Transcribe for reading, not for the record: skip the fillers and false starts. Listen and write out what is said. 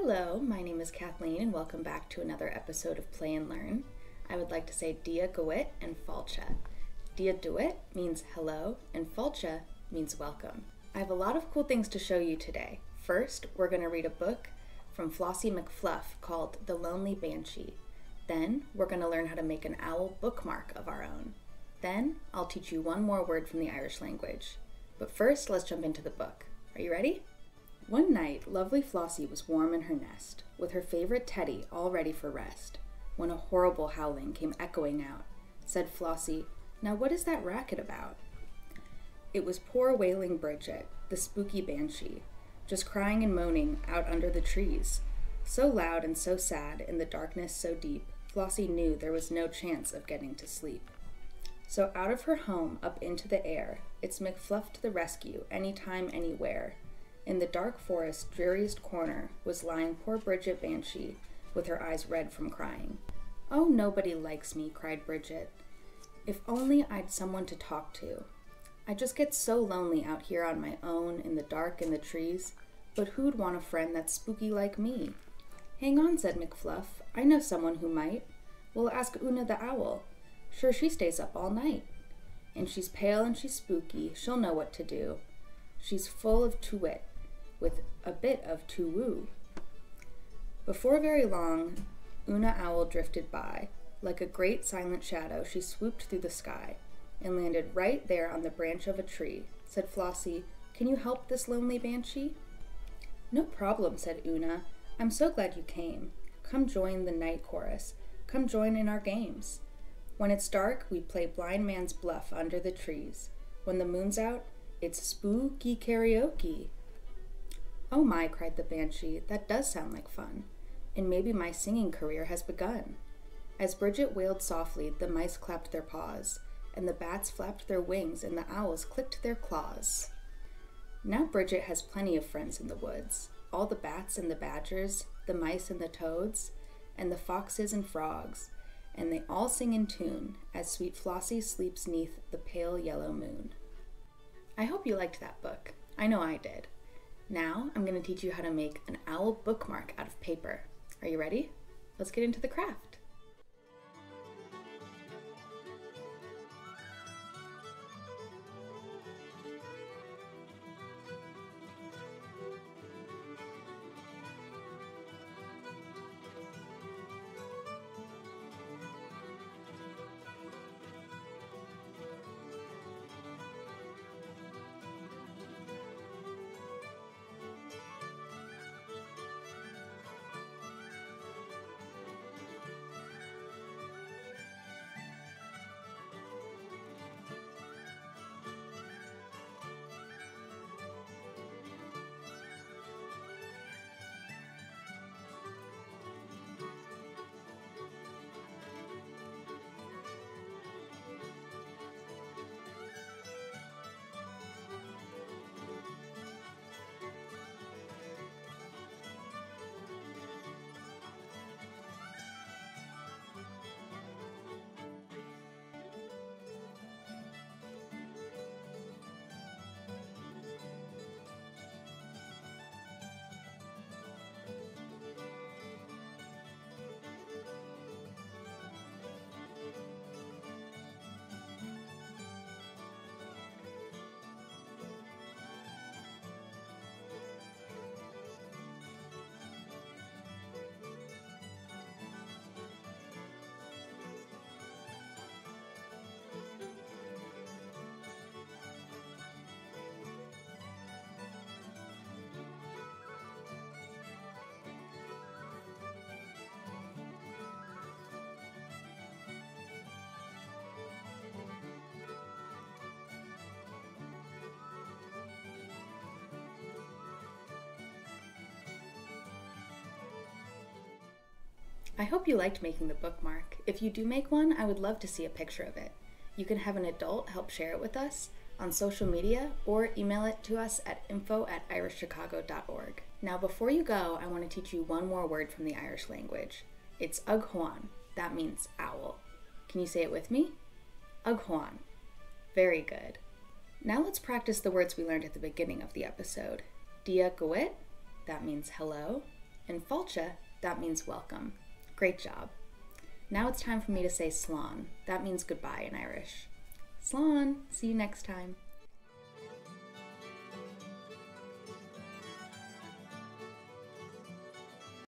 Hello, my name is Kathleen and welcome back to another episode of Play and Learn. I would like to say Dia Gaeilge and Fáilte. Dia Gaeilge means hello and Fáilte means welcome. I have a lot of cool things to show you today. First, we're going to read a book from Flossie McFluff called The Lonely Banshee. Then, we're going to learn how to make an owl bookmark of our own. Then, I'll teach you one more word from the Irish language. But first, let's jump into the book. Are you ready? One night, lovely Flossie was warm in her nest, with her favorite teddy all ready for rest, when a horrible howling came echoing out. Said Flossie, "Now what is that racket about?" It was poor wailing Bridget, the spooky banshee, just crying and moaning out under the trees. So loud and so sad, in the darkness so deep, Flossie knew there was no chance of getting to sleep. So out of her home, up into the air, it's McFluff to the rescue, anytime, anywhere. In the dark forest, dreariest corner, was lying poor Bridget Banshee, with her eyes red from crying. "Oh, nobody likes me," cried Bridget. "If only I'd someone to talk to. I just get so lonely out here on my own, in the dark in the trees, but who'd want a friend that's spooky like me?" "Hang on," said McFluff. "I know someone who might. We'll ask Una the owl. Sure, she stays up all night. And she's pale and she's spooky, she'll know what to do. She's full of to-wit, with a bit of to-woo." Before very long, Una Owl drifted by. Like a great silent shadow, she swooped through the sky and landed right there on the branch of a tree. Said Flossie, "Can you help this lonely banshee?" "No problem," said Una. "I'm so glad you came. Come join the night chorus. Come join in our games. When it's dark, we play blind man's bluff under the trees. When the moon's out, it's spooky karaoke." "Oh my," cried the banshee, "that does sound like fun. And maybe my singing career has begun." As Bridget wailed softly, the mice clapped their paws, and the bats flapped their wings, and the owls clicked their claws. Now Bridget has plenty of friends in the woods. All the bats and the badgers, the mice and the toads, and the foxes and frogs, and they all sing in tune as sweet Flossie sleeps 'neath the pale yellow moon. I hope you liked that book. I know I did. Now I'm going to teach you how to make an owl bookmark out of paper. Are you ready? Let's get into the craft. I hope you liked making the bookmark. If you do make one, I would love to see a picture of it. You can have an adult help share it with us on social media or email it to us at info@irishchicago.org. Now before you go, I want to teach you one more word from the Irish language. It's Ughuan. That means owl. Can you say it with me? Ughuan. Very good. Now let's practice the words we learned at the beginning of the episode. Dia Gaeilge, that means hello. In Fáilte, that means welcome. Great job. Now it's time for me to say slán. That means goodbye in Irish. Slán! See you next time.